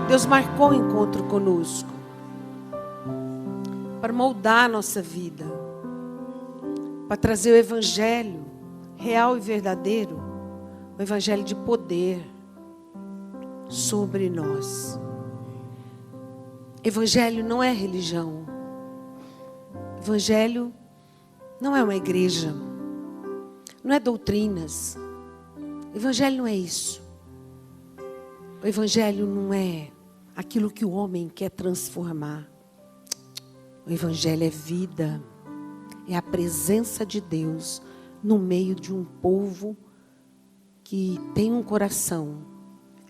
Deus marcou um encontro conosco para moldar a nossa vida, para trazer o evangelho real e verdadeiro, o evangelho de poder sobre nós. Evangelho não é religião. Evangelho não é uma igreja. Não é doutrinas. Evangelho não é isso. O evangelho não é aquilo que o homem quer transformar. O evangelho é vida. É a presença de Deus no meio de um povo que tem um coração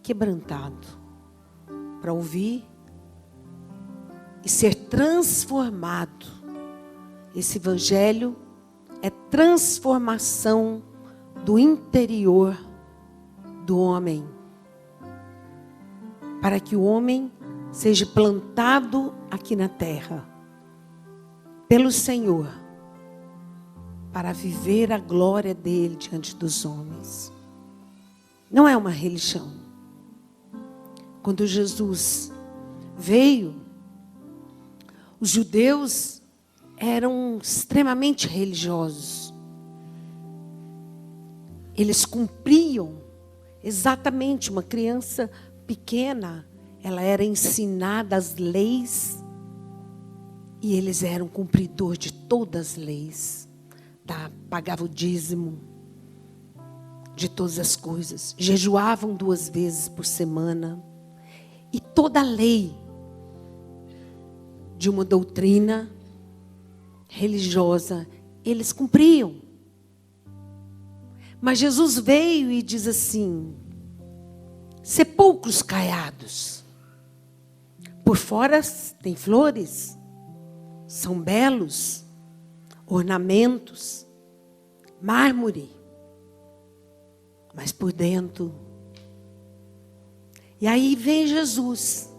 quebrantado para ouvir e ser transformado. Esse evangelho é transformação do interior do homem, para que o homem seja plantado aqui na terra pelo Senhor, para viver a glória dele diante dos homens. Não é uma religião. Quando Jesus veio, os judeus eram extremamente religiosos. Eles cumpriam exatamente, uma criança pequena, ela era ensinada as leis e eles eram cumpridor de todas as leis. Pagavam o dízimo de todas as coisas, jejuavam 2 vezes por semana e toda a lei de uma doutrina religiosa eles cumpriam. Mas Jesus veio e diz assim: sepulcros caiados, por fora tem flores, são belos, ornamentos, mármore, mas por dentro. E aí vem Jesus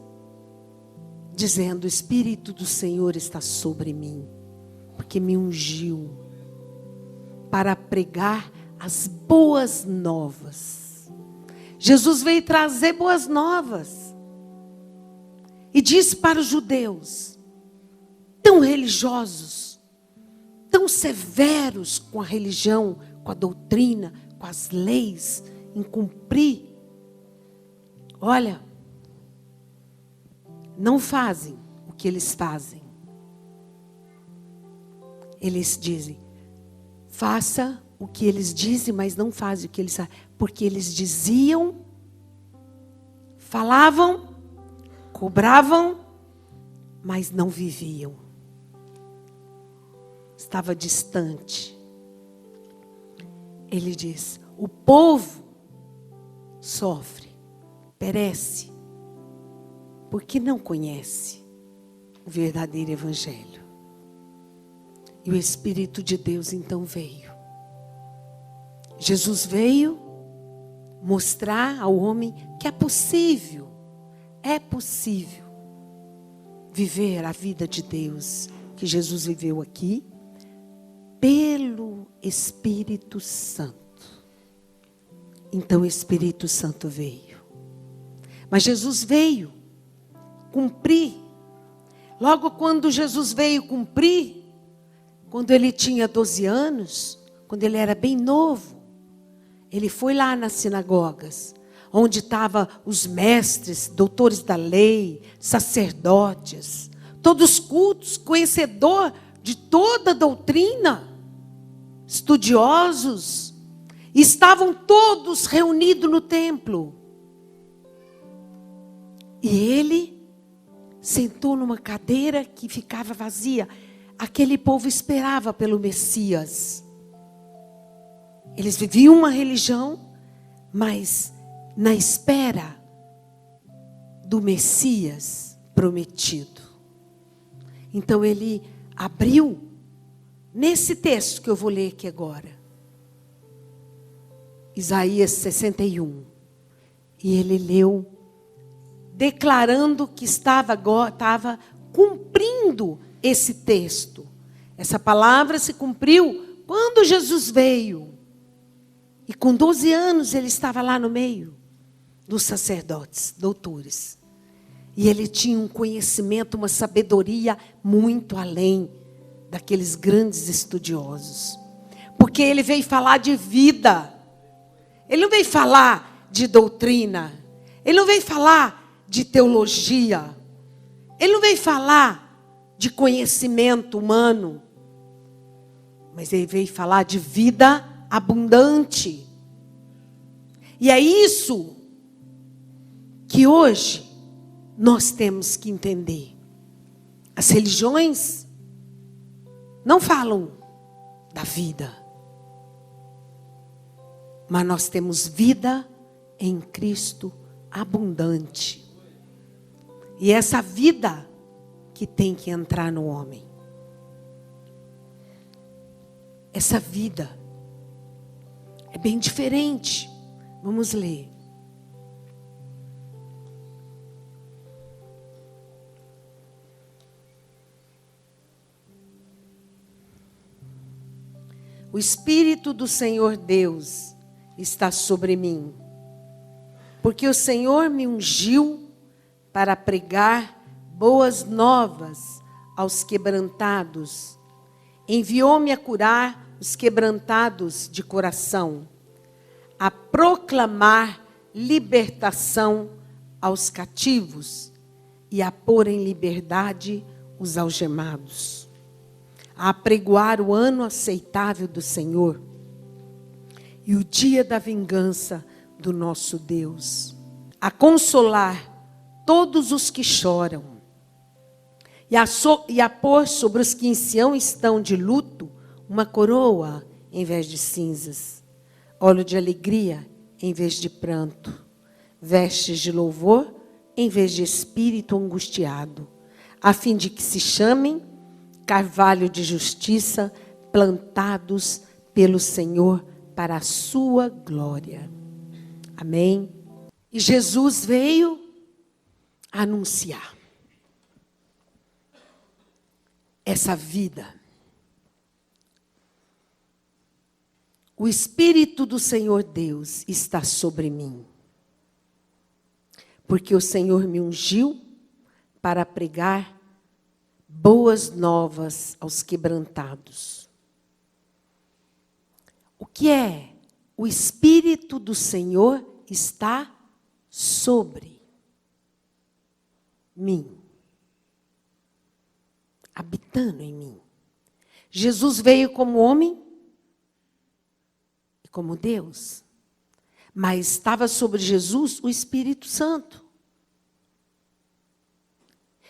dizendo: o Espírito do Senhor está sobre mim, porque me ungiu para pregar as boas novas. Jesus veio trazer boas novas. E disse para os judeus, tão religiosos, tão severos com a religião, com a doutrina, com as leis, em cumprir. Olha, não fazem o que eles fazem. Eles dizem, faça o que eles dizem, mas não fazem o que eles fazem. Porque eles diziam, falavam, cobravam, mas não viviam. Estava distante. Ele diz, o povo sofre, perece, porque não conhece o verdadeiro evangelho. E o Espírito de Deus então veio. Jesus veio mostrar ao homem que é possível viver a vida de Deus que Jesus viveu aqui pelo Espírito Santo. Então o Espírito Santo veio. Mas Jesus veio cumprir. Logo quando Jesus veio cumprir, quando ele tinha 12 anos, quando ele era bem novo, ele foi lá nas sinagogas, onde estavam os mestres, doutores da lei, sacerdotes, todos cultos, conhecedor de toda a doutrina, estudiosos, estavam todos reunidos no templo. E ele sentou numa cadeira que ficava vazia. Aquele povo esperava pelo Messias. Eles viviam uma religião, mas na espera do Messias prometido. Então ele abriu nesse texto que eu vou ler aqui agora, Isaías 61. E ele leu, declarando que estava cumprindo esse texto. Essa palavra se cumpriu quando Jesus veio. E com 12 anos ele estava lá no meio dos sacerdotes, doutores. E ele tinha um conhecimento, uma sabedoria muito além daqueles grandes estudiosos. Porque ele veio falar de vida. Ele não veio falar de doutrina. Ele não veio falar de teologia. Ele não veio falar de conhecimento humano. Mas ele veio falar de vida abundante. E é isso que hoje nós temos que entender. As religiões não falam da vida. Mas nós temos vida em Cristo abundante. E essa vida que tem que entrar no homem. Essa vida é bem diferente. Vamos ler. O Espírito do Senhor Deus está sobre mim, porque o Senhor me ungiu para pregar boas novas aos quebrantados. Enviou-me a curar os quebrantados de coração, a proclamar libertação aos cativos e a pôr em liberdade os algemados, a apregoar o ano aceitável do Senhor e o dia da vingança do nosso Deus, a consolar todos os que choram e a pôr sobre os que em Sião estão de luto uma coroa em vez de cinzas, óleo de alegria em vez de pranto, vestes de louvor em vez de espírito angustiado, a fim de que se chamem carvalho de justiça, plantados pelo Senhor para a sua glória. Amém? E Jesus veio anunciar essa vida. O Espírito do Senhor Deus está sobre mim, porque o Senhor me ungiu para pregar boas novas aos quebrantados. O que é? O Espírito do Senhor está sobre mim, habitando em mim. Jesus veio como homem e como Deus, mas estava sobre Jesus o Espírito Santo.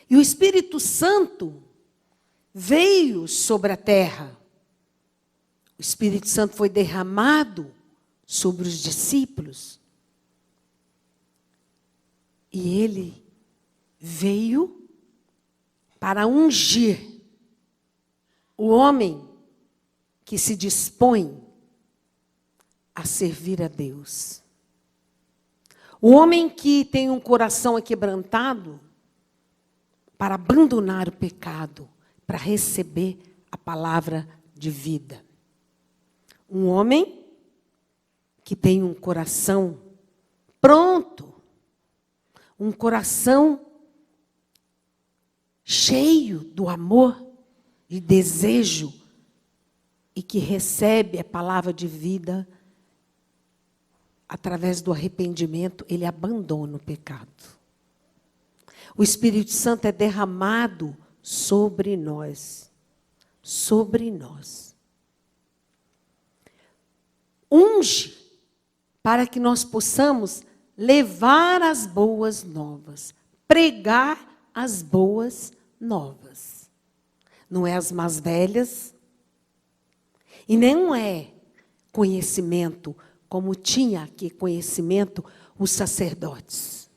E o Espírito Santo veio sobre a terra. O Espírito Santo foi derramado sobre os discípulos. E ele veio para ungir o homem que se dispõe a servir a Deus. O homem que tem um coração aquebrantado para abandonar o pecado, para receber a palavra de vida. Um homem que tem um coração pronto, um coração cheio do amor e desejo e que recebe a palavra de vida através do arrependimento, ele abandona o pecado. O Espírito Santo é derramado sobre nós. Sobre nós. Unge para que nós possamos levar as boas novas. Pregar as boas novas. Não é as mais velhas. E não é conhecimento, como tinha aqui conhecimento os sacerdotes.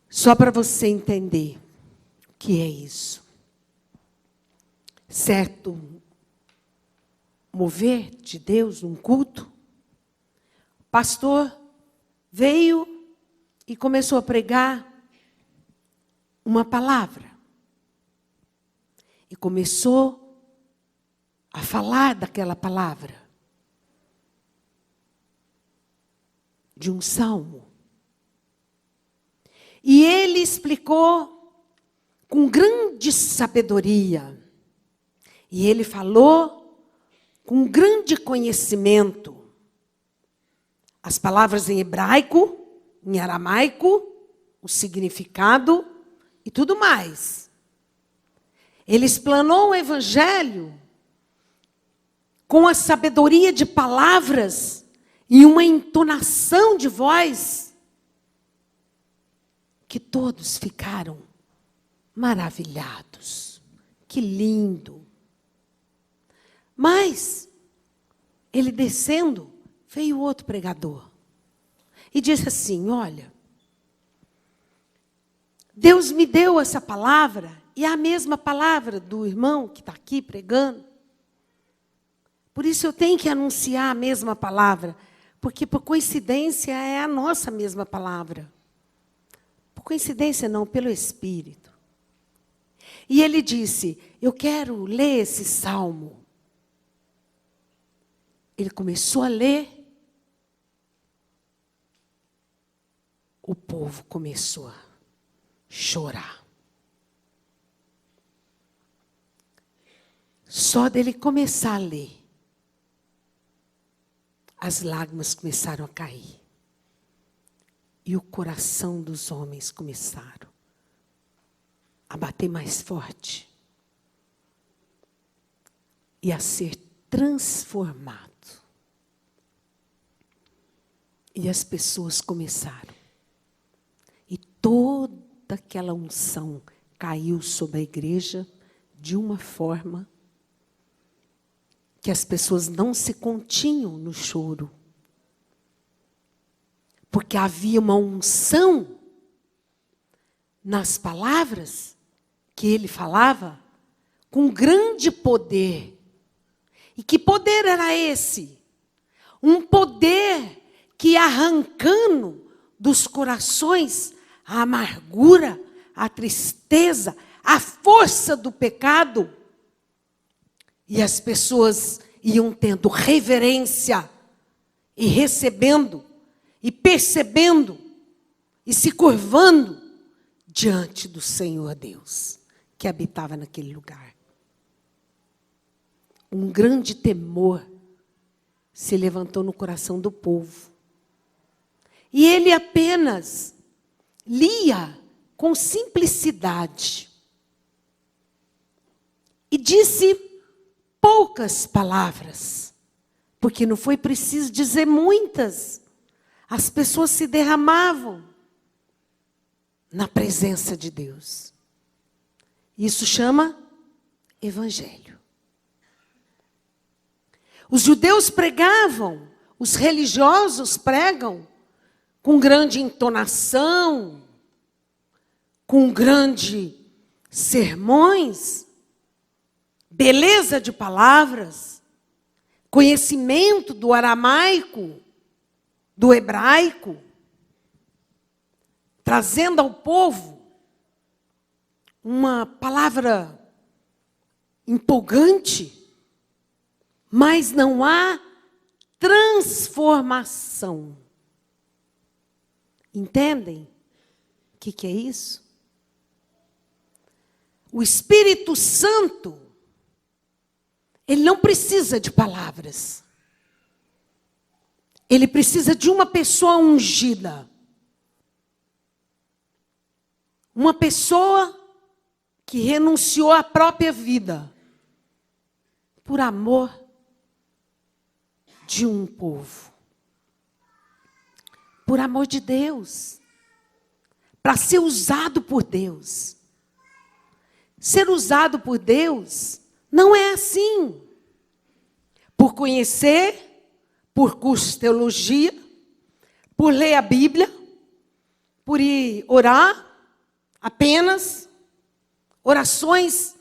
Só para você entender o que é isso. Certo mover de Deus, um culto, o pastor veio e começou a pregar uma palavra. E começou a falar daquela palavra. De um salmo. E ele explicou com grande sabedoria. E ele falou com grande conhecimento. As palavras em hebraico, em aramaico, o significado e tudo mais. Ele explanou o evangelho com a sabedoria de palavras e uma entonação de voz que todos ficaram maravilhados. Que lindo! Mas, ele descendo, veio outro pregador e disse assim: olha, Deus me deu essa palavra, e é a mesma palavra do irmão que está aqui pregando. Por isso eu tenho que anunciar a mesma palavra, porque por coincidência é a nossa mesma palavra. Por coincidência não, pelo Espírito. E ele disse: eu quero ler esse salmo. Ele começou a ler. O povo começou a chorar. Só dele começar a ler, as lágrimas começaram a cair. E o coração dos homens começaram a bater mais forte. E a ser transformado. E as pessoas começaram. E toda aquela unção caiu sobre a igreja de uma forma que as pessoas não se continham no choro. Porque havia uma unção nas palavras que ele falava com grande poder. E que poder era esse? Um poder que ia arrancando dos corações a amargura, a tristeza, a força do pecado. E as pessoas iam tendo reverência e recebendo e percebendo e se curvando diante do Senhor Deus que habitava naquele lugar. Um grande temor se levantou no coração do povo. E ele apenas lia com simplicidade. E disse poucas palavras, porque não foi preciso dizer muitas. As pessoas se derramavam na presença de Deus. Isso chama evangelho. Os judeus pregavam, os religiosos pregam com grande entonação, com grande sermões, beleza de palavras, conhecimento do aramaico, do hebraico, trazendo ao povo uma palavra empolgante, mas não há transformação. Entendem o que é isso? O Espírito Santo, ele não precisa de palavras. Ele precisa de uma pessoa ungida. Uma pessoa que renunciou à própria vida por amor de um povo. Por amor de Deus. Para ser usado por Deus. Ser usado por Deus não é assim. Por conhecer, por curso de teologia, por ler a Bíblia, por ir orar apenas, orações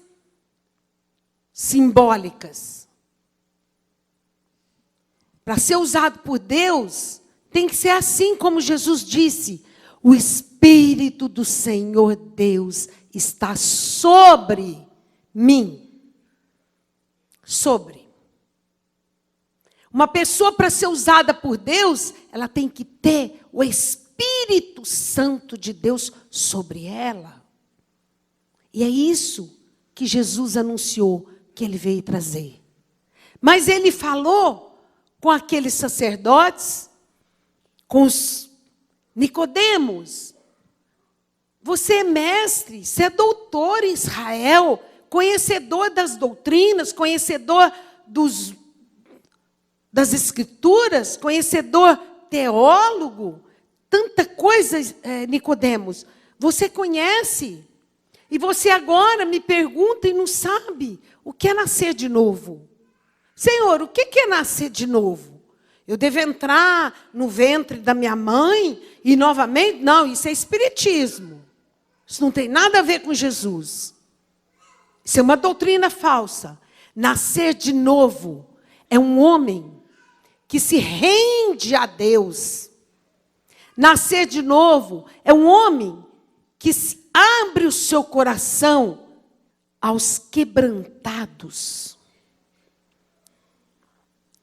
simbólicas. Para ser usado por Deus, tem que ser assim como Jesus disse: o Espírito do Senhor Deus está sobre mim. Sobre. Uma pessoa, para ser usada por Deus, ela tem que ter o Espírito Espírito Santo de Deus sobre ela. E é isso que Jesus anunciou que ele veio trazer. Mas ele falou com aqueles sacerdotes, com os Nicodemos. Você é mestre, você é doutor em Israel, conhecedor das doutrinas, conhecedor das escrituras, conhecedor teólogo, tanta coisa, Nicodemos. Você conhece. E você agora me pergunta e não sabe o que é nascer de novo. Senhor, o que é nascer de novo? Eu devo entrar no ventre da minha mãe e novamente? Não, isso é espiritismo. Isso não tem nada a ver com Jesus. Isso é uma doutrina falsa. Nascer de novo é um homem que se rende a Deus. Nascer de novo é um homem que abre o seu coração aos quebrantados.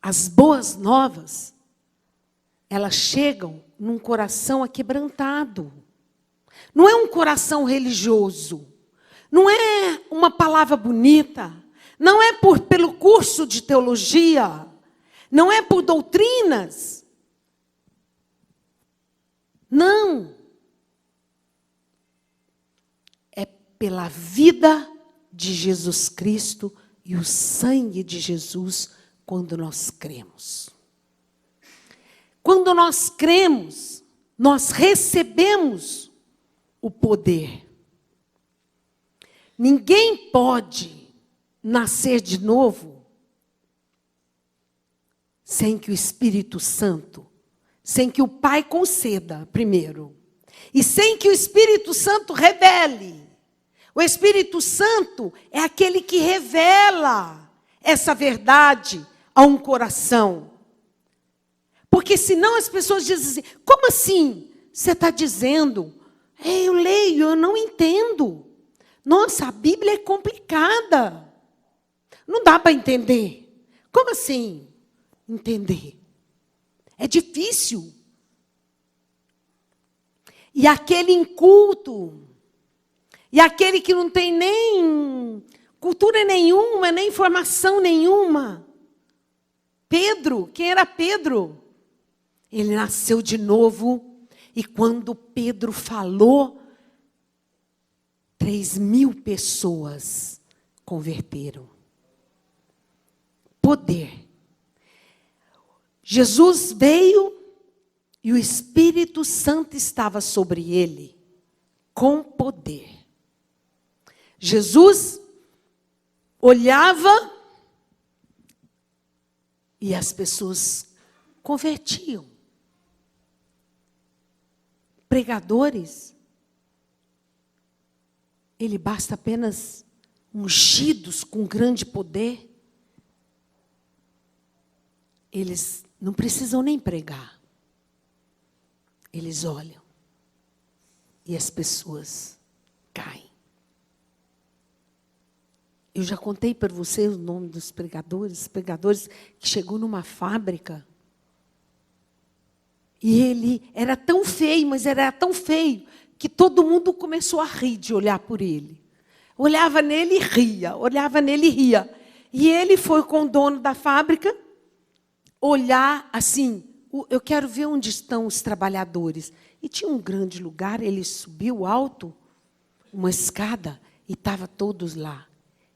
As boas novas, elas chegam num coração aquebrantado. Não é um coração religioso. Não é uma palavra bonita. Não é pelo curso de teologia. Não é por doutrinas. Não. É pela vida de Jesus Cristo e o sangue de Jesus quando nós cremos. Quando nós cremos, nós recebemos o poder. Ninguém pode nascer de novo sem que o Espírito Santo, sem que o Pai conceda primeiro, e sem que o Espírito Santo revele. O Espírito Santo é aquele que revela essa verdade a um coração. Porque senão as pessoas dizem assim, como assim? Você está dizendo, eu leio, eu não entendo. Nossa, a Bíblia é complicada. Não dá para entender. Como assim entender? É difícil. E aquele inculto, e aquele que não tem nem cultura nenhuma, nem formação nenhuma. Pedro, quem era Pedro? Ele nasceu de novo, e quando Pedro falou, 3.000 pessoas converteram. Poder. Jesus veio e o Espírito Santo estava sobre ele, com poder. Jesus olhava e as pessoas convertiam. Pregadores, ele basta apenas ungidos com grande poder. Eles não precisam nem pregar. Eles olham e as pessoas caem. Eu já contei para você o nome dos pregadores que chegou numa fábrica. E ele era tão feio, mas era tão feio, que todo mundo começou a rir de olhar por ele. Olhava nele e ria, olhava nele e ria. E ele foi com o dono da fábrica olhar assim, eu quero ver onde estão os trabalhadores. E tinha um grande lugar, ele subiu alto, uma escada, e estavam todos lá.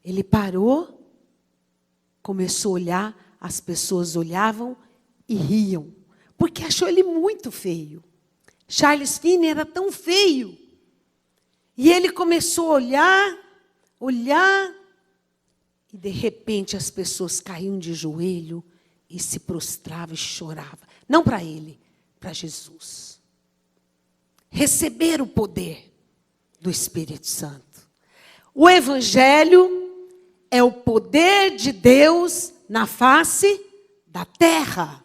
Ele parou, começou a olhar, as pessoas olhavam e riam, porque achou ele muito feio. Charles Finney era tão feio. E ele começou a olhar, e de repente as pessoas caíam de joelho e se prostravam e choravam. Não para ele, para Jesus. Receber o poder do Espírito Santo. O Evangelho é o poder de Deus na face da terra.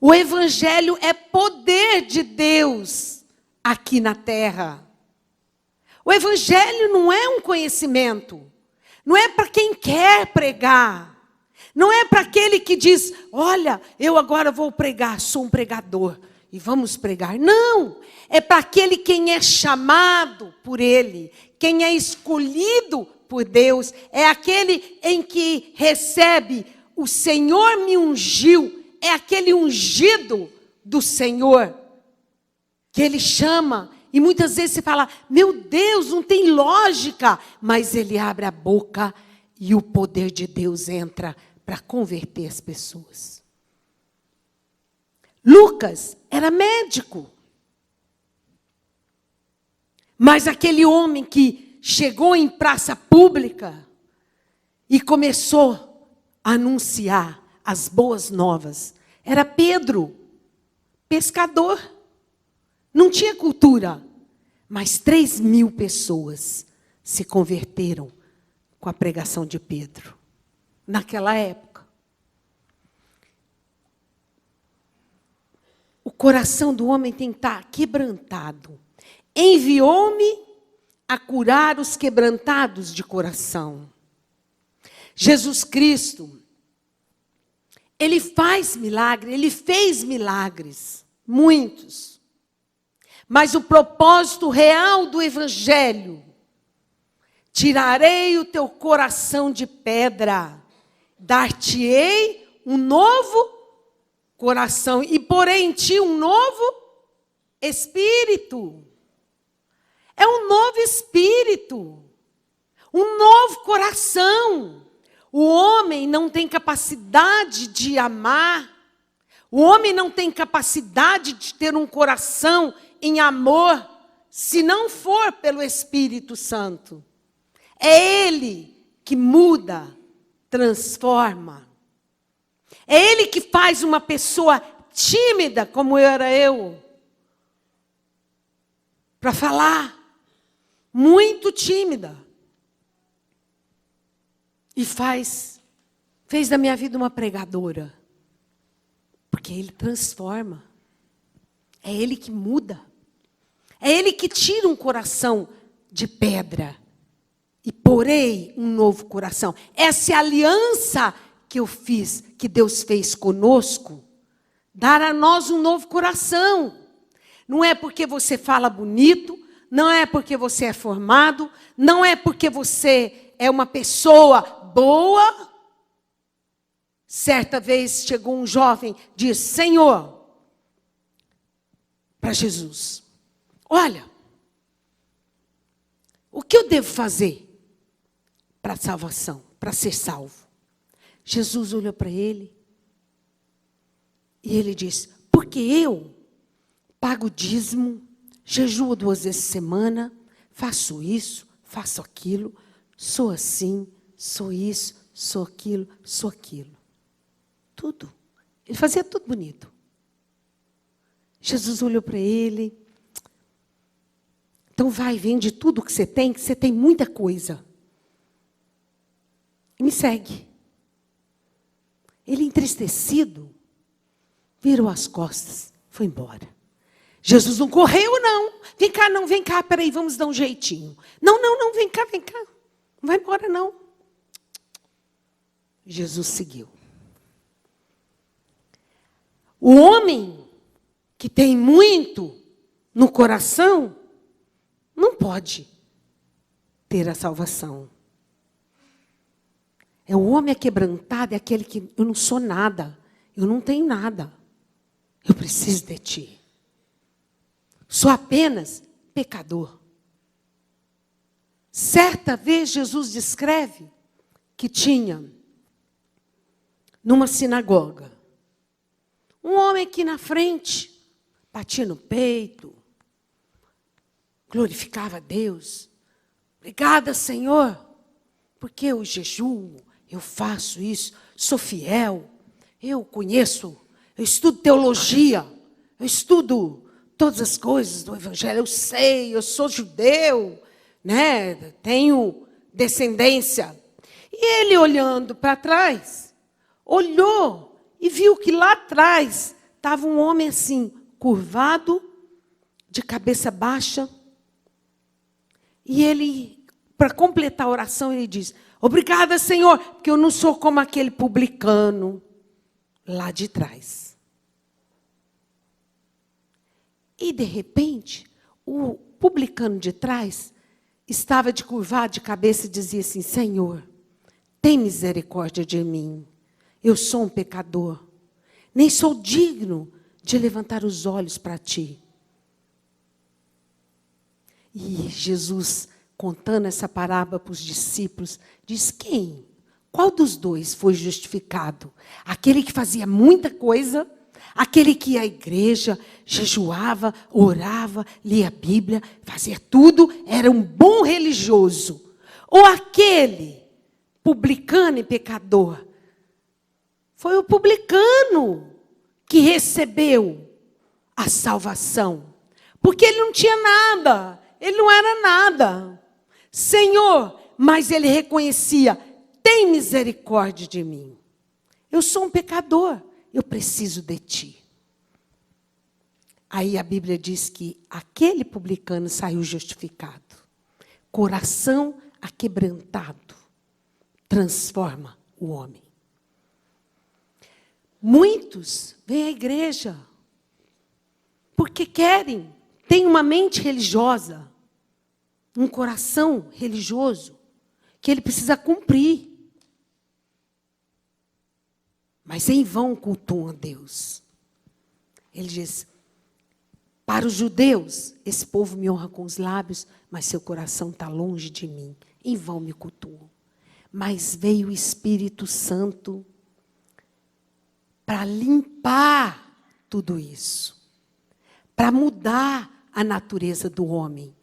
O Evangelho é poder de Deus aqui na terra. O Evangelho não é um conhecimento. Não é para quem quer pregar. Não é para aquele que diz, olha, eu agora vou pregar, sou um pregador. e vamos pregar. Não, é para aquele quem é chamado por Ele, quem é escolhido por Deus, é aquele em que recebe o Senhor me ungiu, é aquele ungido do Senhor, que Ele chama. E muitas vezes você fala, meu Deus, não tem lógica. Mas Ele abre a boca e o poder de Deus entra para converter as pessoas. Lucas era médico. Mas aquele homem que chegou em praça pública e começou a anunciar as boas novas, era Pedro, pescador. Não tinha cultura, mas 3.000 pessoas se converteram com a pregação de Pedro, naquela época. O coração do homem tem que estar quebrantado. Enviou-me a curar os quebrantados de coração. Jesus Cristo, Ele faz milagre, Ele fez milagres, muitos. Mas o propósito real do Evangelho, tirarei o teu coração de pedra, dar-te-ei um novo coração e porei em ti um novo espírito. É um novo espírito, um novo coração. O homem não tem capacidade de amar, o homem não tem capacidade de ter um coração em amor, se não for pelo Espírito Santo. É Ele que muda, transforma. É Ele que faz uma pessoa tímida, como era eu, para falar, muito tímida. E fez da minha vida uma pregadora. Porque Ele transforma. É Ele que muda. É Ele que tira um coração de pedra e porei um novo coração. Essa é a aliança que eu fiz, que Deus fez conosco, dar a nós um novo coração. Não é porque você fala bonito, não é porque você é formado, não é porque você é uma pessoa boa. Certa vez chegou um jovem, disse, Senhor, para Jesus, olha, o que eu devo fazer para a salvação, para ser salvo? Jesus olhou para ele e ele disse, porque eu pago dízimo, jejuo 2 vezes por semana, faço isso, faço aquilo, sou assim, sou isso, sou aquilo, sou aquilo. Tudo. Ele fazia tudo bonito. Jesus olhou para ele. Então vai, vende tudo que você tem muita coisa. E me segue. Ele entristecido, virou as costas, foi embora. Jesus não correu, não. Vem cá, peraí, vamos dar um jeitinho. Não, vem cá. Não vai embora, não. Jesus seguiu. O homem que tem muito no coração, não pode ter a salvação. É o homem quebrantado, é aquele que eu não sou nada, eu não tenho nada, eu preciso de ti. Sou apenas pecador. Certa vez Jesus descreve que tinha, numa sinagoga, um homem aqui na frente, batia no peito, glorificava a Deus. Obrigada, Senhor, porque eu jejuo, eu faço isso, sou fiel, eu conheço, eu estudo teologia, eu estudo todas as coisas do Evangelho, eu sei, eu sou judeu, né? Tenho descendência. E ele olhando para trás, olhou e viu que lá atrás estava um homem assim, curvado, de cabeça baixa. E ele, para completar a oração, ele diz, obrigada, Senhor, porque eu não sou como aquele publicano lá de trás. E, de repente, o publicano de trás estava de curvado de cabeça e dizia assim: Senhor, tem misericórdia de mim. Eu sou um pecador. Nem sou digno de levantar os olhos para ti. E Jesus, contando essa parábola para os discípulos, diz: quem? Qual dos dois foi justificado? Aquele que fazia muita coisa? Aquele que ia à igreja, jejuava, orava, lia a Bíblia, fazia tudo, era um bom religioso? Ou aquele publicano e pecador? Foi o publicano que recebeu a salvação. Porque ele não tinha nada, ele não era nada. Senhor, mas ele reconhecia: tem misericórdia de mim. Eu sou um pecador, eu preciso de ti. Aí a Bíblia diz que aquele publicano saiu justificado. Coração aquebrantado transforma o homem. Muitos vêm à igreja porque querem, têm uma mente religiosa, um coração religioso, que ele precisa cumprir. Mas em vão cultuam a Deus. Ele diz: para os judeus, esse povo me honra com os lábios, mas seu coração está longe de mim. Em vão me cultuam. Mas veio o Espírito Santo para limpar tudo isso, para mudar a natureza do homem,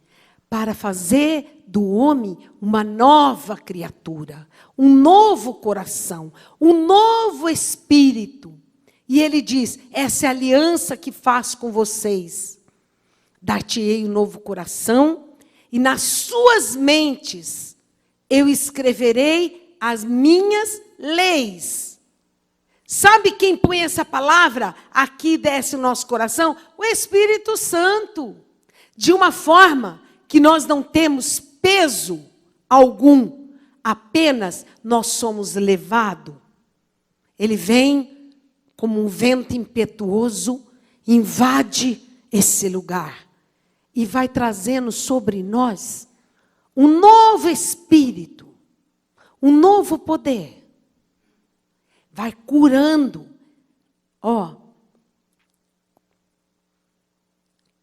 para fazer do homem uma nova criatura, um novo coração, um novo espírito. E ele diz: essa é a aliança que faço com vocês. Dar-te-ei um novo coração, e nas suas mentes eu escreverei as minhas leis. Sabe quem põe essa palavra aqui e desce o nosso coração? O Espírito Santo. De uma forma que nós não temos peso algum, apenas nós somos levados. Ele vem como um vento impetuoso, invade esse lugar e vai trazendo sobre nós um novo espírito, um novo poder. Vai curando,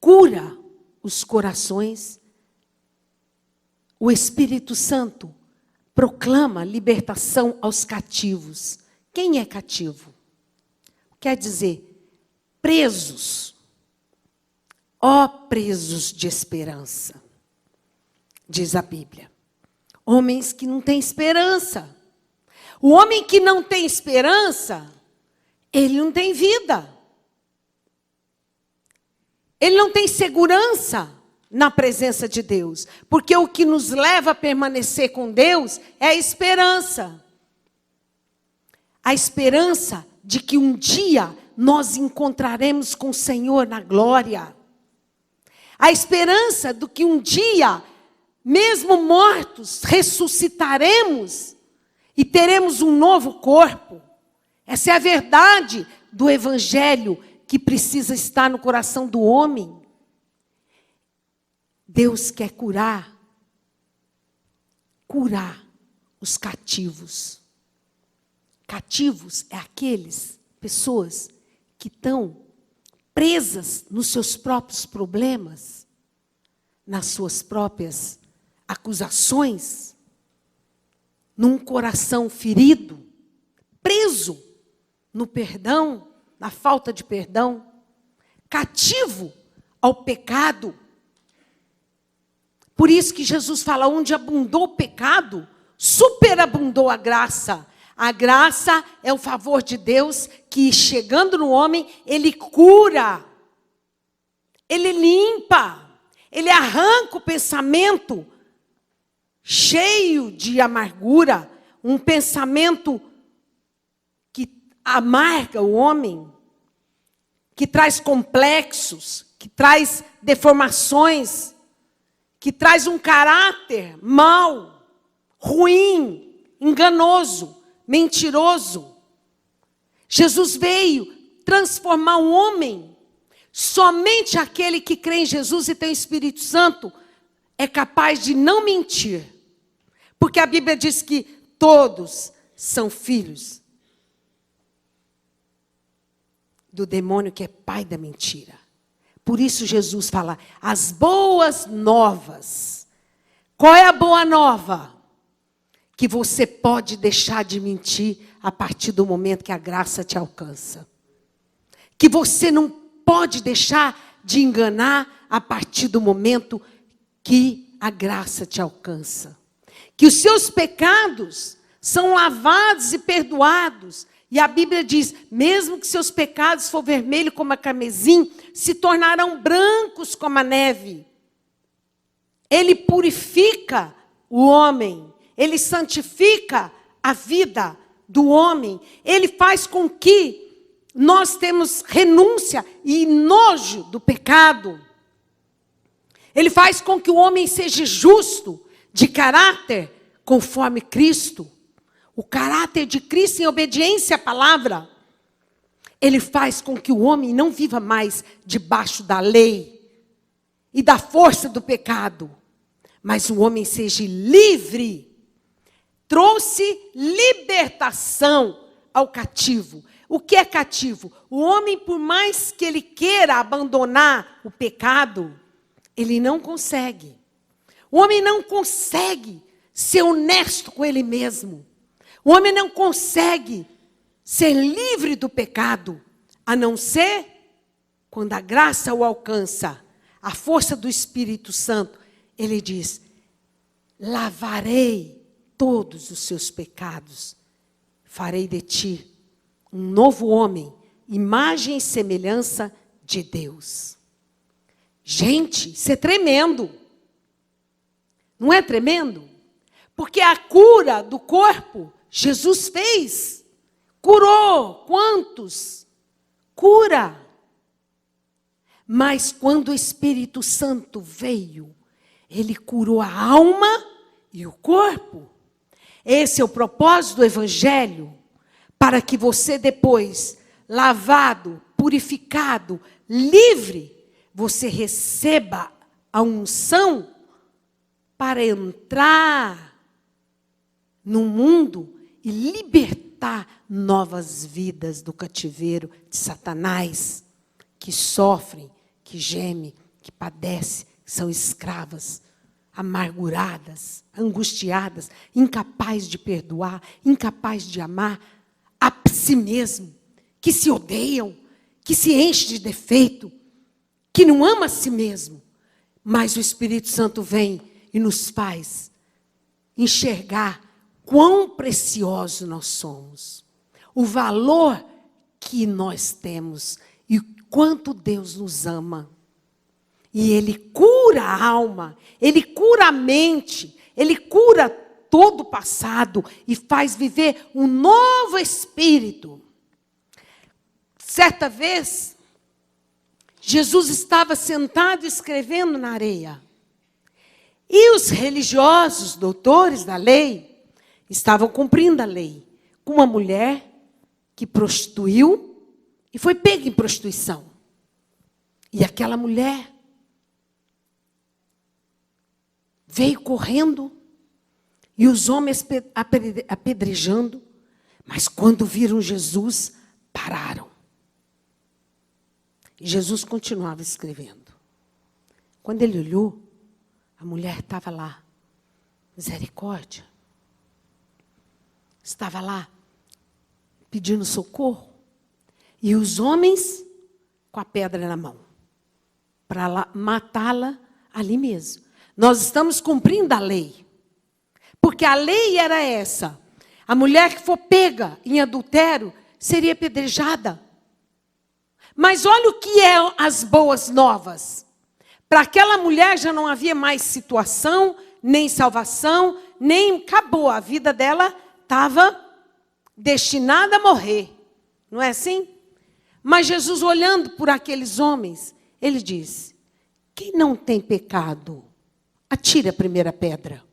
cura os corações. O Espírito Santo proclama libertação aos cativos. Quem é cativo? Quer dizer, presos. Ó presos de esperança, diz a Bíblia. Homens que não têm esperança. O homem que não tem esperança, ele não tem vida. Ele não tem segurança na presença de Deus. Porque o que nos leva a permanecer com Deus é a esperança. A esperança de que um dia nós encontraremos com o Senhor na glória. A esperança de que um dia, mesmo mortos, ressuscitaremos e teremos um novo corpo. Essa é a verdade do Evangelho que precisa estar no coração do homem. Deus quer curar os cativos. Cativos é aqueles pessoas que estão presas nos seus próprios problemas, nas suas próprias acusações, num coração ferido, preso no perdão, na falta de perdão, cativo ao pecado. Por isso que Jesus fala: onde abundou o pecado, superabundou a graça. A graça é o favor de Deus que, chegando no homem, Ele cura, Ele limpa, Ele arranca o pensamento cheio de amargura, um pensamento que amarga o homem, que traz complexos, que traz deformações, que traz um caráter mau, ruim, enganoso, mentiroso. Jesus veio transformar o homem, Somente aquele que crê em Jesus e tem o Espírito Santo é capaz de não mentir. Porque a Bíblia diz que todos são filhos do demônio que é pai da mentira. Por isso Jesus fala, as boas novas. Qual é a boa nova? Que você pode deixar de mentir a partir do momento que a graça te alcança. Que você não pode deixar de enganar a partir do momento que a graça te alcança. Que os seus pecados são lavados e perdoados. E a Bíblia diz, mesmo que seus pecados for vermelho como a carmesim, se tornarão brancos como a neve. Ele purifica o homem. Ele santifica a vida do homem. Ele faz com que nós temos renúncia e nojo do pecado. Ele faz com que o homem seja justo de caráter conforme Cristo. O caráter de Cristo em obediência à palavra. Ele faz com que o homem não viva mais debaixo da lei e da força do pecado. Mas o homem seja livre. Trouxe libertação ao cativo. O que é cativo? O homem, por mais que ele queira abandonar o pecado, ele não consegue. O homem não consegue ser honesto com ele mesmo. O homem não consegue ser livre do pecado, a não ser quando a graça o alcança, a força do Espírito Santo. Ele diz, lavarei todos os seus pecados, farei de ti um novo homem, imagem e semelhança de Deus. Gente, isso é tremendo. Não é tremendo? Porque a cura do corpo, Jesus fez. Curou. Quantos? Cura. Mas quando o Espírito Santo veio, ele curou a alma e o corpo. Esse é o propósito do Evangelho. Para que você depois, lavado, purificado, livre, você receba a unção para entrar no mundo e libertar novas vidas do cativeiro de Satanás, que sofrem, que gemem, que padecem, que são escravas, amarguradas, angustiadas, incapazes de perdoar, incapazes de amar a si mesmo, que se odeiam, que se enchem de defeito, que não ama a si mesmo. Mas o Espírito Santo vem e nos faz enxergar quão precioso nós somos, o valor que nós temos e quanto Deus nos ama. E Ele cura a alma, Ele cura a mente, Ele cura todo o passado e faz viver um novo espírito. Certa vez, Jesus estava sentado escrevendo na areia. E os religiosos, doutores da lei, estavam cumprindo a lei com uma mulher que prostituiu e foi pega em prostituição. E aquela mulher veio correndo e os homens apedrejando, mas quando viram Jesus, pararam. E Jesus continuava escrevendo. Quando ele olhou, a mulher estava lá, misericórdia. Estava lá, pedindo socorro. E os homens com a pedra na mão, para matá-la ali mesmo. Nós estamos cumprindo a lei. Porque a lei era essa. A mulher que for pega em adultério seria apedrejada. Mas olha o que é as boas novas. Para aquela mulher já não havia mais situação, nem salvação, nem acabou. A vida dela estava destinada a morrer. Não é assim? Mas Jesus, olhando por aqueles homens, ele diz, quem não tem pecado, atire a primeira pedra.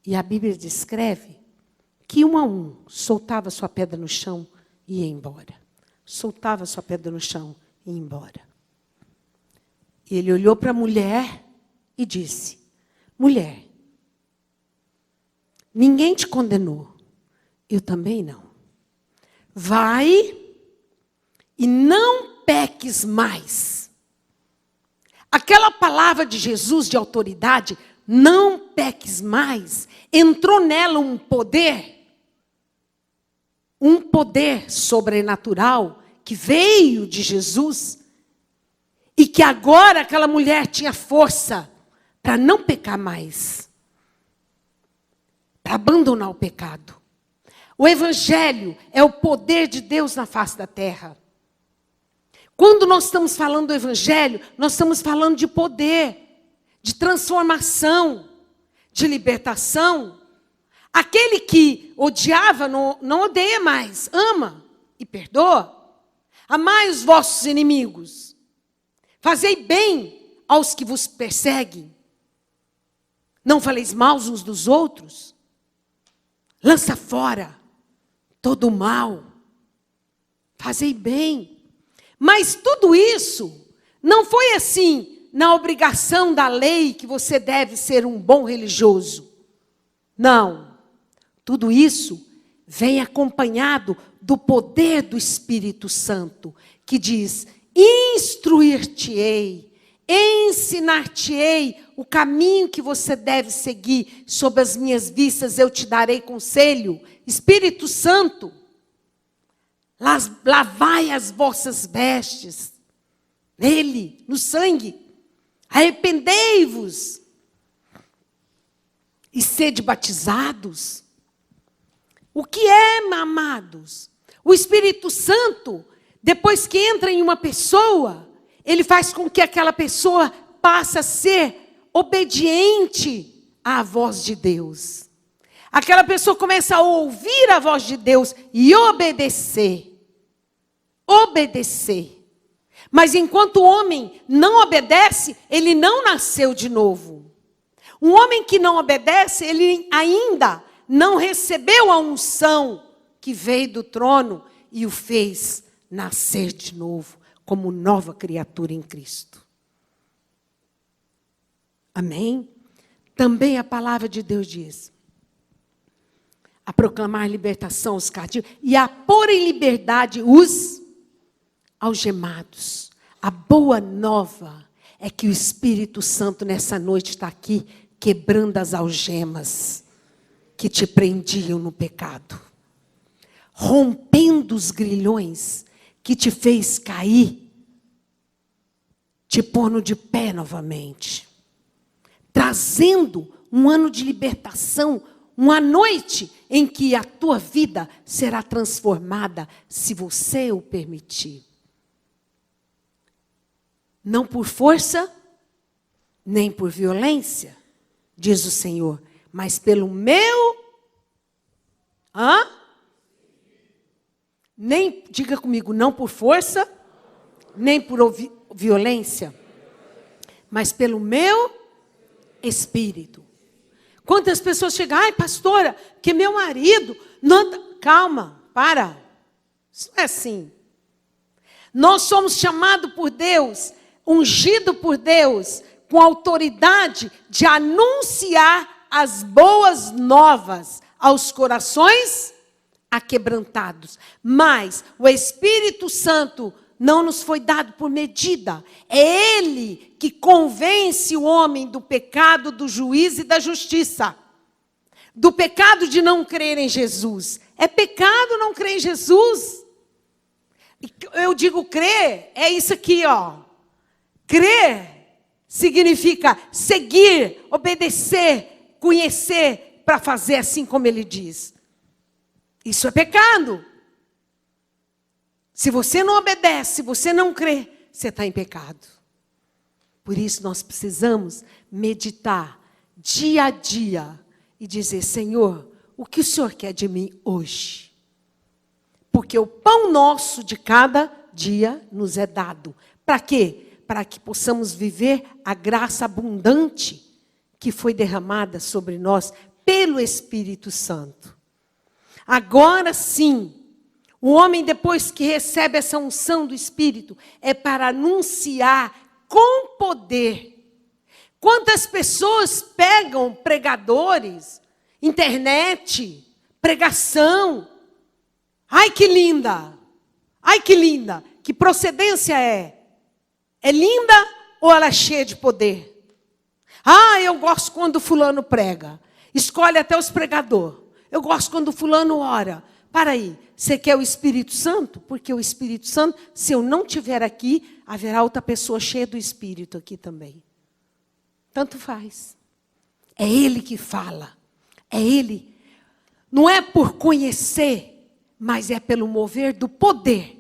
E a Bíblia descreve que um a um soltava sua pedra no chão e ia embora. Soltava sua pedra no chão e ir embora. E ele olhou para a mulher e disse: mulher, ninguém te condenou, eu também não. Vai e não peques mais. Aquela palavra de Jesus de autoridade, não peques mais, entrou nela um poder sobrenatural que veio de Jesus e que agora aquela mulher tinha força para não pecar mais, para abandonar o pecado. O Evangelho é o poder de Deus na face da terra. Quando nós estamos falando do Evangelho, nós estamos falando de poder, de transformação, de libertação. Aquele que odiava, não odeia mais, ama e perdoa. Amai os vossos inimigos. Fazei bem aos que vos perseguem. Não faleis mal uns dos outros. Lança fora todo o mal. Fazei bem. Mas tudo isso não foi assim na obrigação da lei que você deve ser um bom religioso. Não. Tudo isso vem acompanhado do poder do Espírito Santo, que diz: instruir-te-ei, ensinar-te-ei o caminho que você deve seguir, sob as minhas vistas eu te darei conselho. Espírito Santo, lavai as vossas vestes, nele, no sangue, arrependei-vos e sede batizados. O que é, amados? O Espírito Santo, depois que entra em uma pessoa, ele faz com que aquela pessoa passe a ser obediente à voz de Deus. Aquela pessoa começa a ouvir a voz de Deus e obedecer. Obedecer. Mas enquanto o homem não obedece, ele não nasceu de novo. Um homem que não obedece, ele ainda não recebeu a unção que veio do trono e o fez nascer de novo, como nova criatura em Cristo. Amém? Também a palavra de Deus diz: a proclamar libertação aos cativos e a pôr em liberdade os algemados. A boa nova é que o Espírito Santo nessa noite está aqui quebrando as algemas que te prendiam no pecado, rompendo os grilhões que te fez cair, te pondo de pé novamente, trazendo um ano de libertação, uma noite em que a tua vida será transformada, se você o permitir. Não por força, nem por violência, diz o Senhor, mas pelo meu... Nem, diga comigo, não por força, nem por violência, mas pelo meu Espírito. Quantas pessoas chegam: ai, pastora, que meu marido não... Calma, para. Isso não é assim. Nós somos chamados por Deus, ungidos por Deus, com autoridade de anunciar as boas novas aos corações aquebrantados. Mas o Espírito Santo não nos foi dado por medida. É Ele que convence o homem do pecado, do juízo e da justiça. Do pecado de não crer em Jesus. É pecado não crer em Jesus. Eu digo crer, é isso aqui, ó. Crer significa seguir, obedecer, conhecer, para fazer assim como Ele diz. Isso é pecado. Se você não obedece, se você não crê, você está em pecado. Por isso nós precisamos meditar dia a dia e dizer: Senhor, o que o Senhor quer de mim hoje? Porque o pão nosso de cada dia nos é dado. Para quê? Para que possamos viver a graça abundante que foi derramada sobre nós pelo Espírito Santo. Agora sim, O homem, depois que recebe essa unção do Espírito, é para anunciar com poder. Quantas pessoas pegam pregadores, internet, pregação? Ai, que linda! Ai, que linda! Que procedência é? É linda ou ela é cheia de poder? Ah, eu gosto quando fulano prega. Escolhe até os pregadores. Eu gosto quando fulano ora. Para aí, você quer o Espírito Santo? Porque o Espírito Santo, se eu não estiver aqui, haverá outra pessoa cheia do Espírito aqui também. Tanto faz. É Ele que fala. É Ele. Não é por conhecer, mas é pelo mover do poder.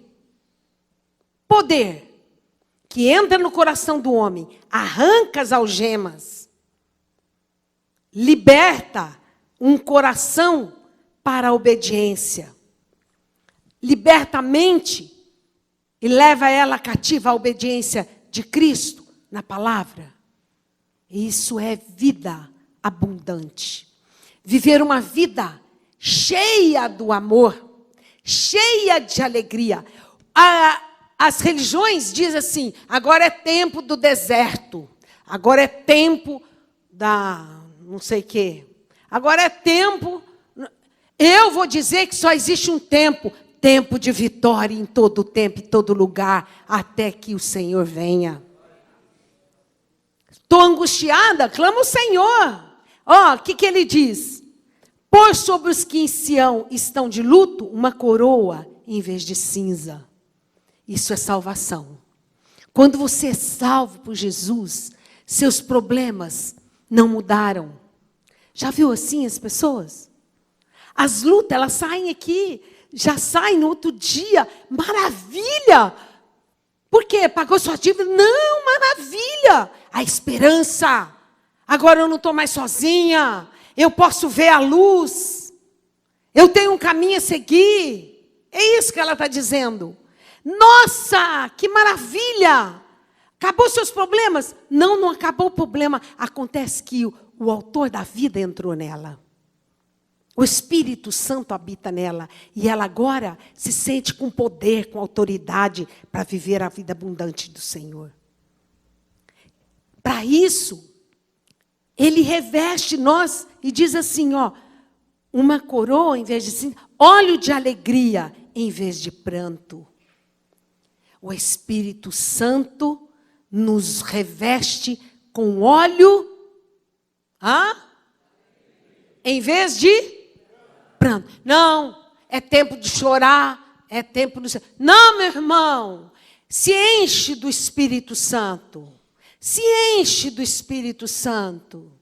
Poder que entra no coração do homem, arranca as algemas, liberta um coração para a obediência, liberta a mente e leva ela cativa à obediência de Cristo na palavra. Isso é vida abundante. Viver uma vida cheia do amor, cheia de alegria. As religiões dizem assim, agora é tempo do deserto, agora é tempo da não sei o quê, agora é tempo... Eu vou dizer que só existe um tempo de vitória em todo tempo, em todo lugar, até que o Senhor venha. Estou angustiada, clama o Senhor. Ó, o que ele diz? Pôr sobre os que em Sião estão de luto uma coroa em vez de cinza. Isso é salvação. Quando você é salvo por Jesus, seus problemas não mudaram. Já viu assim as pessoas? As lutas, elas saem aqui, já saem no outro dia. Maravilha! Por quê? Pagou sua dívida? Não, maravilha! A esperança. Agora eu não estou mais sozinha. Eu posso ver a luz. Eu tenho um caminho a seguir. É isso que ela está dizendo. Nossa, que maravilha! Acabou seus problemas? Não, não acabou o problema. Acontece que o autor da vida entrou nela. O Espírito Santo habita nela. E ela agora se sente com poder, com autoridade para viver a vida abundante do Senhor. Para isso, Ele reveste nós e diz assim, ó, uma coroa em vez de cinza, óleo de alegria em vez de pranto. O Espírito Santo nos reveste com óleo, em vez de pranto. Não, é tempo de chorar, é tempo de... Não, meu irmão, se enche do Espírito Santo. Se enche do Espírito Santo.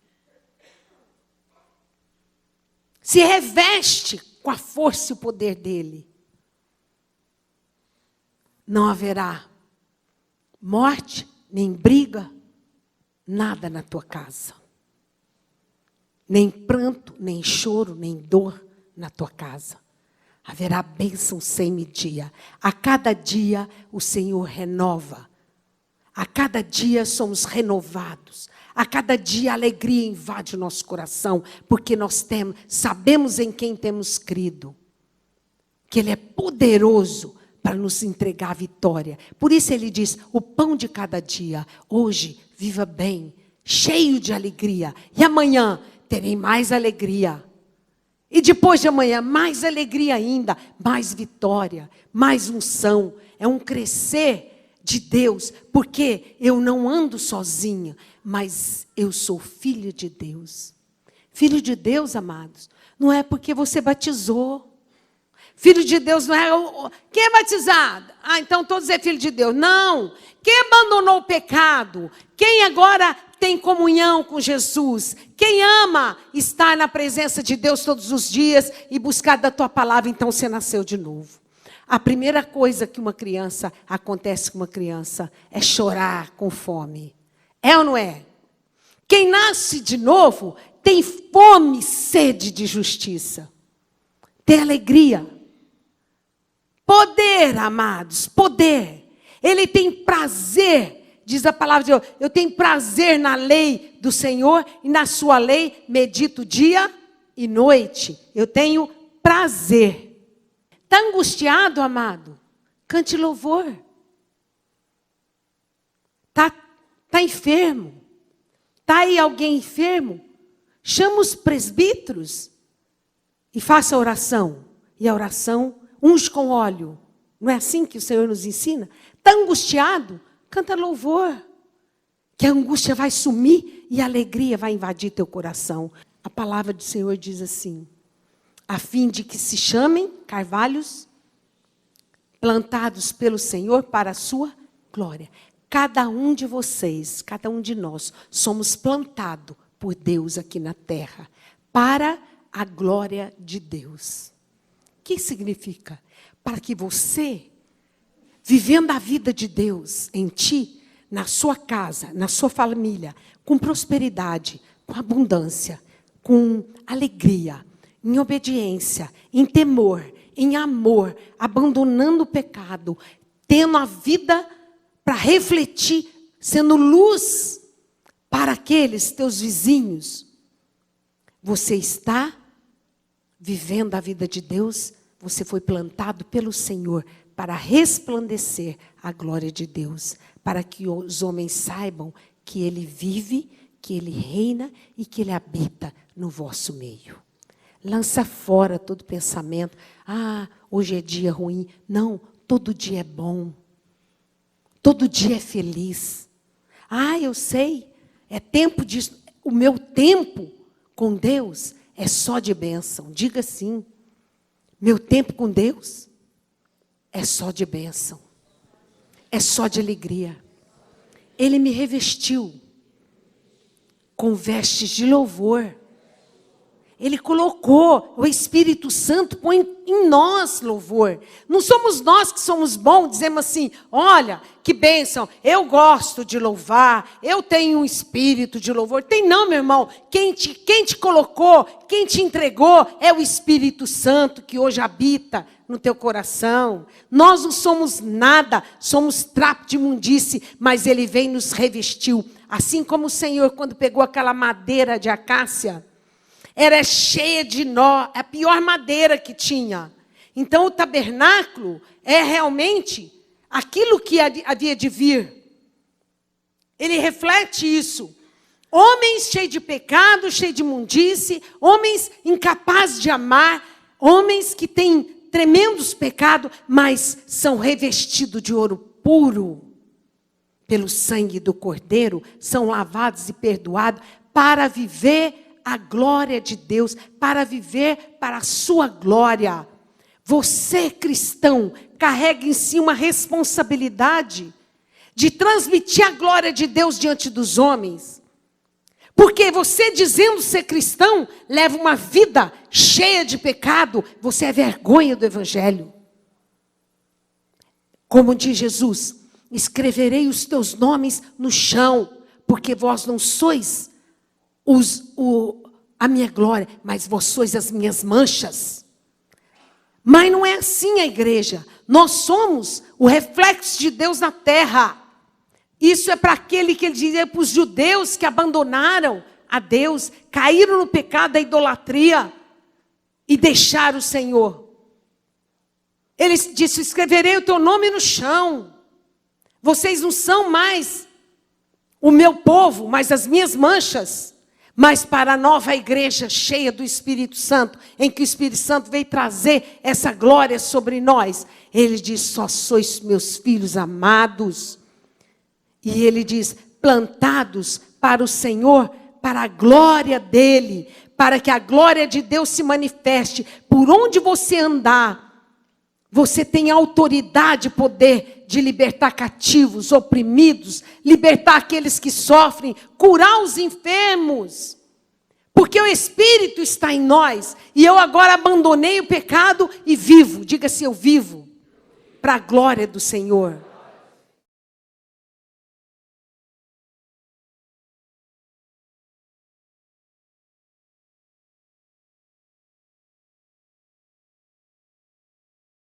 Se reveste com a força e o poder dele. Não haverá morte, nem briga, nada na tua casa. Nem pranto, nem choro, nem dor na tua casa. Haverá bênção sem medida. A cada dia o Senhor renova. A cada dia somos renovados. A cada dia a alegria invade o nosso coração, porque nós sabemos em quem temos crido. Que Ele é poderoso para nos entregar a vitória. Por isso Ele diz, o pão de cada dia, hoje, viva bem, cheio de alegria. E amanhã, terei mais alegria. E depois de amanhã, mais alegria ainda, mais vitória, mais unção. É um crescer de Deus, porque eu não ando sozinha, mas eu sou filho de Deus. Filho de Deus, amados, não é porque você batizou. Filho de Deus não é... Quem é batizado? Ah, então todos é filho de Deus. Não. Quem abandonou o pecado? Quem agora tem comunhão com Jesus? Quem ama estar na presença de Deus todos os dias e buscar da tua palavra, então você nasceu de novo. A primeira coisa que acontece com uma criança é chorar com fome. É ou não é? Quem nasce de novo tem fome e sede de justiça. Tem alegria. Poder, amados, poder. Ele tem prazer, diz a palavra de Deus, eu tenho prazer na lei do Senhor e na sua lei medito dia e noite. Eu tenho prazer. Está angustiado, amado? Cante louvor. Está enfermo? Está aí alguém enfermo? Chama os presbíteros e faça a oração. E a oração, unge com óleo. Não é assim que o Senhor nos ensina? Está angustiado? Canta louvor. Que a angústia vai sumir e a alegria vai invadir teu coração. A palavra do Senhor diz assim: a fim de que se chamem carvalhos plantados pelo Senhor para a sua glória. Cada um de vocês, cada um de nós, somos plantados por Deus aqui na terra, para a glória de Deus. O que significa? Para que você, vivendo a vida de Deus em ti, na sua casa, na sua família, com prosperidade, com abundância, com alegria, em obediência, em temor, em amor, abandonando o pecado, tendo a vida para refletir, sendo luz para aqueles teus vizinhos. Você está vivendo a vida de Deus, você foi plantado pelo Senhor para resplandecer a glória de Deus, para que os homens saibam que Ele vive, que Ele reina e que Ele habita no vosso meio. Lança fora todo pensamento, hoje é dia ruim. Não, todo dia é bom. Todo dia é feliz. Eu sei, é tempo disso. O meu tempo com Deus é só de bênção. Diga assim, meu tempo com Deus é só de bênção. É só de alegria. Ele me revestiu com vestes de louvor. Ele colocou, o Espírito Santo põe em nós louvor. Não somos nós que somos bons, dizemos assim, olha, que bênção, eu gosto de louvar, eu tenho um espírito de louvor. Tem não, meu irmão, quem te colocou, quem te entregou é o Espírito Santo que hoje habita no teu coração. Nós não somos nada, somos trapo de imundície, mas Ele vem e nos revestiu. Assim como o Senhor, quando pegou aquela madeira de acácia, era cheia de nó, a pior madeira que tinha. Então o tabernáculo é realmente aquilo que havia de vir. Ele reflete isso. Homens cheios de pecado, cheios de imundície, homens incapazes de amar, homens que têm tremendos pecados, mas são revestidos de ouro puro pelo sangue do Cordeiro, são lavados e perdoados para viver a glória de Deus, para viver para a sua glória. Você, cristão, carrega em si uma responsabilidade de transmitir a glória de Deus diante dos homens. Porque você, dizendo ser cristão, leva uma vida cheia de pecado, você é vergonha do Evangelho. Como diz Jesus, escreverei os teus nomes no chão, porque vós não sois a minha glória, mas vós sois as minhas manchas. Mas não é assim a igreja. Nós somos o reflexo de Deus na terra. Isso é para aquele que ele dizia para os judeus que abandonaram a Deus, caíram no pecado da idolatria e deixaram o Senhor. Ele disse, escreverei o teu nome no chão. Vocês não são mais o meu povo, mas as minhas manchas. Mas para a nova igreja cheia do Espírito Santo, em que o Espírito Santo veio trazer essa glória sobre nós, ele diz, só sois meus filhos amados. E ele diz, plantados para o Senhor, para a glória dele, para que a glória de Deus se manifeste. Por onde você andar, você tem autoridade e poder de libertar cativos, oprimidos, libertar aqueles que sofrem, curar os enfermos. Porque o Espírito está em nós. E eu agora abandonei o pecado e vivo. Diga-se, eu vivo para a glória do Senhor.